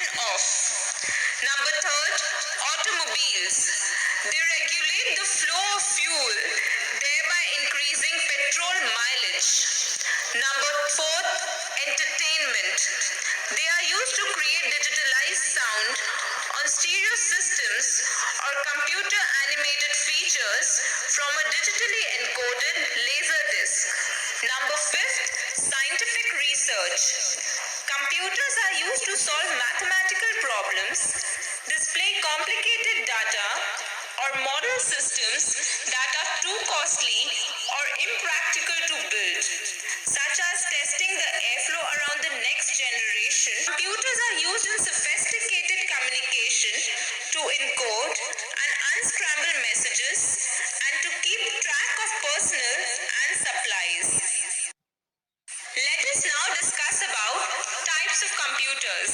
and off. Number third, automobiles. They regulate the flow of fuel, thereby increasing petrol mileage. Number fourth, entertainment. They are used to create digitalized sound on stereo systems or computer animated features from a digitally encoded laser disc. Number fifth, scientific research. Computers are used to solve mathematical problems, display complicated data, or model systems that are too costly or impractical to build, such as testing the airflow around the next generation. Computers are used in sophisticated communication to encode and unscramble messages and to keep track of personnel and supplies. Let us now discuss about types of computers.